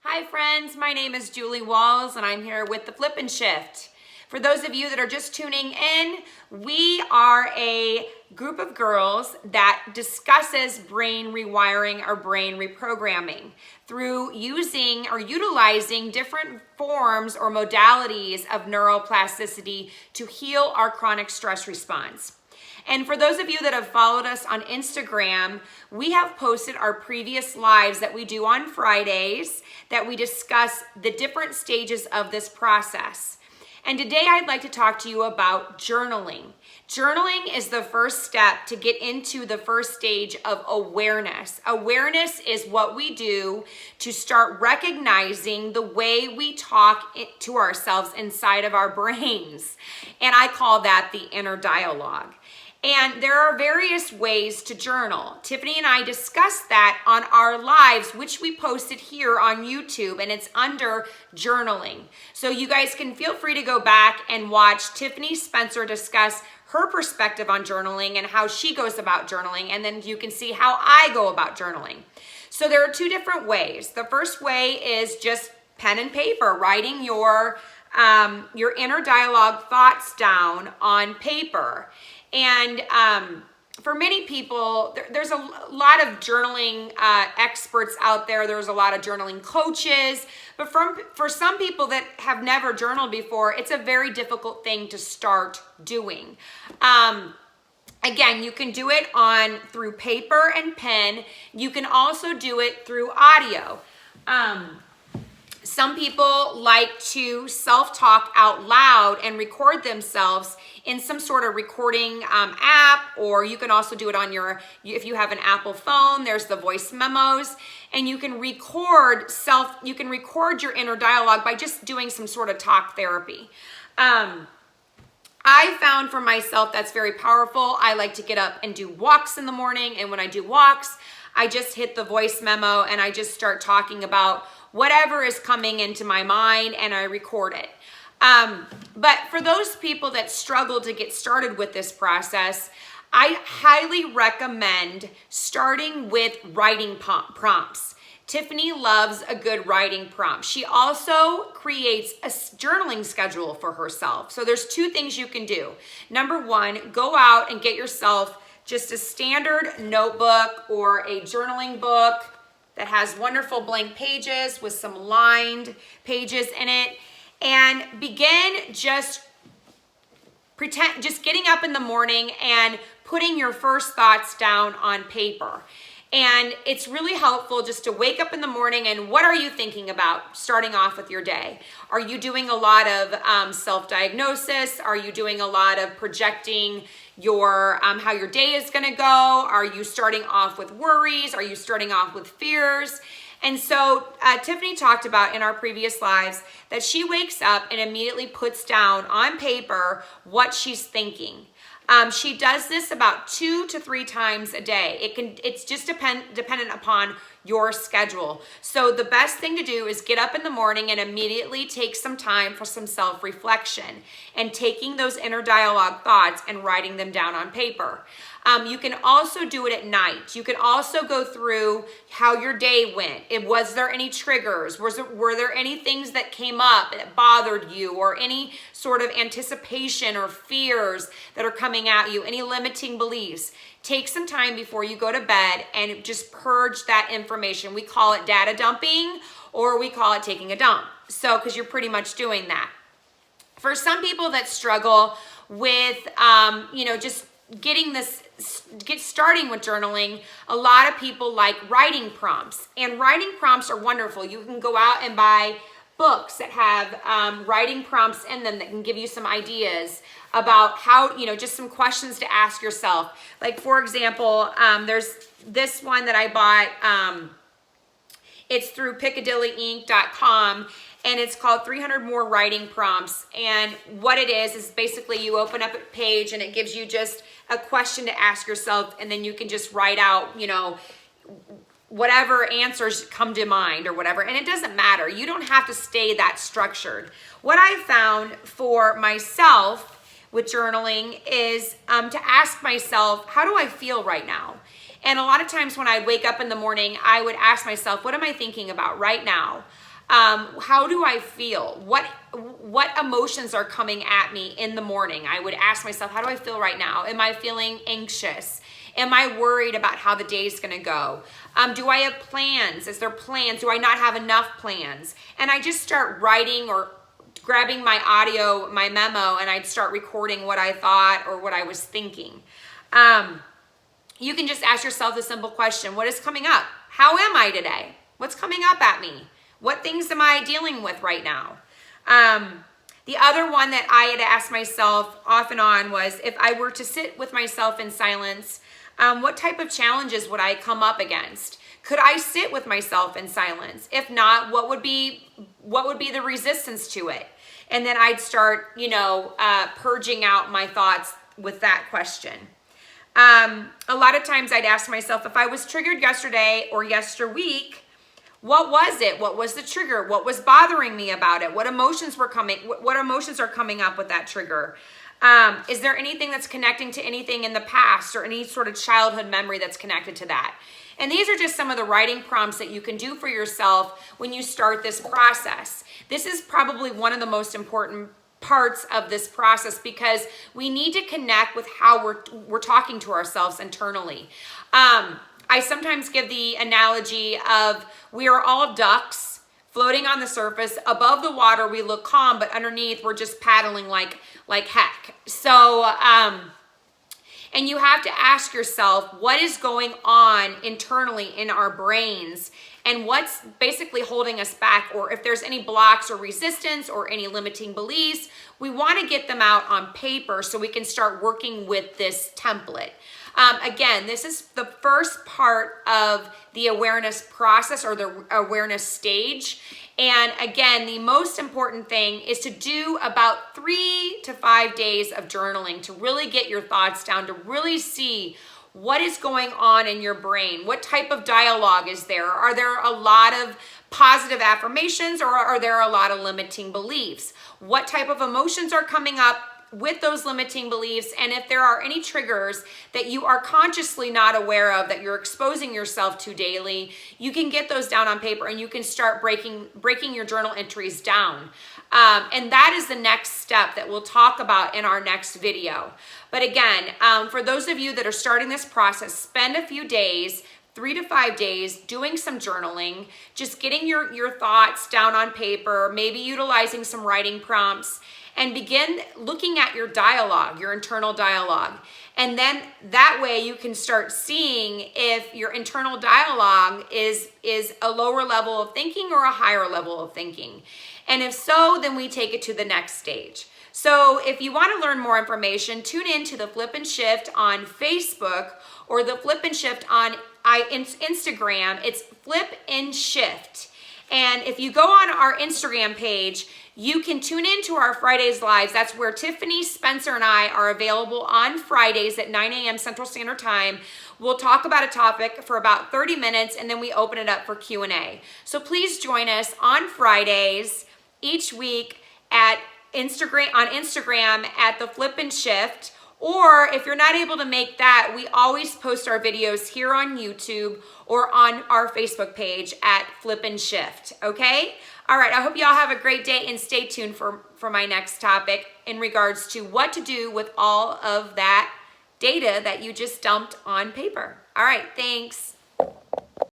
Hi friends, my name is Julie Walls and I'm here with the flipnshift. For those of you that are just tuning in, we are a group of girls that discusses brain rewiring or brain reprogramming through using or utilizing different forms or modalities of neuroplasticity to heal our chronic stress response. And for those of you that have followed us on Instagram, we have posted our previous lives that we do on Fridays that we discuss the different stages of this process. And today I'd like to talk to you about journaling. Journaling is the first step to get into the first stage of awareness. Awareness is what we do to start recognizing the way we talk to ourselves inside of our brains. And I call that the inner dialogue. And there are various ways to journal. Tiffany and I discussed that on our lives, which we posted here on YouTube, and it's under journaling. So you guys can feel free to go back and watch Tiffany Spencer discuss her perspective on journaling and how she goes about journaling, and then you can see how I go about journaling. So there are two different ways. The first way is just pen and paper, writing your inner dialogue thoughts down on paper. And for many people, there's a lot of journaling experts out there. There's a lot of journaling coaches. But for some people that have never journaled before, it's a very difficult thing to start doing. Again, you can do it through paper and pen. You can also do it through audio. Some people like to self-talk out loud and record themselves in some sort of recording app, or you can also do it on if you have an Apple phone, there's the voice memos, and you can record your inner dialogue by just doing some sort of talk therapy. I found for myself that's very powerful. I like to get up and do walks in the morning, and when I do walks, I just hit the voice memo and I just start talking about whatever is coming into my mind and I record it. But for those people that struggle to get started with this process, I highly recommend starting with writing prompts. Tiffany loves a good writing prompt. She also creates a journaling schedule for herself. So there's two things you can do. Number one, go out and get yourself just a standard notebook or a journaling book that has wonderful blank pages with some lined pages in it, and begin just getting up in the morning and putting your first thoughts down on paper. And it's really helpful just to wake up in the morning and what are you thinking about starting off with your day? Are you doing a lot of self-diagnosis? Are you doing a lot of projecting how your day is going to go? Are you starting off with worries? Are you starting off with fears? And so Tiffany talked about in our previous lives that she wakes up and immediately puts down on paper what she's thinking. She does this about 2 to 3 times a day. It's just dependent upon your schedule. So the best thing to do is get up in the morning and immediately take some time for some self-reflection and taking those inner dialogue thoughts and writing them down on paper. You can also do it at night. You can also go through how your day went. Was there any triggers? Were there any things that came up that bothered you, or any sort of anticipation or fears that are coming at you, any limiting beliefs? Take some time before you go to bed and just purge that information. We call it data dumping, or we call it taking a dump. So, because you're pretty much doing that. For some people that struggle with, just get starting with journaling, a lot of people like writing prompts, and writing prompts are wonderful. You can go out and buy books that have writing prompts in them that can give you some ideas about how, just some questions to ask yourself. Like, for example, there's this one that I bought. It's through PiccadillyInc.com, and it's called 300 More Writing Prompts. And what it is basically you open up a page and it gives you just a question to ask yourself, and then you can just write out, whatever answers come to mind or whatever. And it doesn't matter. You don't have to stay that structured. What I found for myself with journaling is to ask myself, how do I feel right now? And a lot of times when I'd wake up in the morning, I would ask myself, what am I thinking about right now? How do I feel? What emotions are coming at me in the morning? I would ask myself, how do I feel right now? Am I feeling anxious? Am I worried about how the day is going to go? Do I have plans? Is there plans? Do I not have enough plans? And I just start writing or grabbing my audio, my memo, and I'd start recording what I thought or what I was thinking. You can just ask yourself the simple question, what is coming up? How am I today? What's coming up at me? What things am I dealing with right now? The other one that I had asked myself off and on was, if I were to sit with myself in silence, what type of challenges would I come up against? Could I sit with myself in silence? If not, what would be the resistance to it? And then I'd start, purging out my thoughts with that question. A lot of times I'd ask myself, if I was triggered yesterday or yesterweek, what was it? What was the trigger? What was bothering me about it? What emotions are coming up with that trigger? Is there anything that's connecting to anything in the past or any sort of childhood memory that's connected to that? And these are just some of the writing prompts that you can do for yourself when you start this process. This is probably one of the most important parts of this process, because we need to connect with how we're talking to ourselves internally. I sometimes give the analogy of, we are all ducks floating on the surface. Above the water, we look calm, but underneath, we're just paddling like heck. So, and you have to ask yourself, what is going on internally in our brains, and what's basically holding us back, or if there's any blocks or resistance or any limiting beliefs, we want to get them out on paper so we can start working with this template. Again, this is the first part of the awareness process, or the awareness stage. And again, the most important thing is to do about 3 to 5 days of journaling to really get your thoughts down, to really see what is going on in your brain. What type of dialogue is there? Are there a lot of positive affirmations, or are there a lot of limiting beliefs? What type of emotions are coming up with those limiting beliefs? And if there are any triggers that you are consciously not aware of, that you're exposing yourself to daily, you can get those down on paper, and you can start breaking your journal entries down. And that is the next step that we'll talk about in our next video. But again, for those of you that are starting this process, spend a few days, 3 to 5 days, doing some journaling, just getting your thoughts down on paper, maybe utilizing some writing prompts, and begin looking at your dialogue, your internal dialogue. And then that way you can start seeing if your internal dialogue is a lower level of thinking or a higher level of thinking. And if so, then we take it to the next stage. So if you want to learn more information, tune in to the Flip and Shift on Facebook, or the Flip and Shift on Instagram. It's Flip and Shift. And if you go on our Instagram page, you can tune in to our Fridays lives. That's where Tiffany, Spencer, and I are available on Fridays at 9 a.m. Central Standard Time. We'll talk about a topic for about 30 minutes, and then we open it up for Q&A. So please join us on Fridays each week on Instagram at the Flip and Shift. Or if you're not able to make that, we always post our videos here on YouTube or on our Facebook page at Flip and Shift, okay? All right, I hope y'all have a great day, and stay tuned for my next topic in regards to what to do with all of that data that you just dumped on paper. All right, thanks.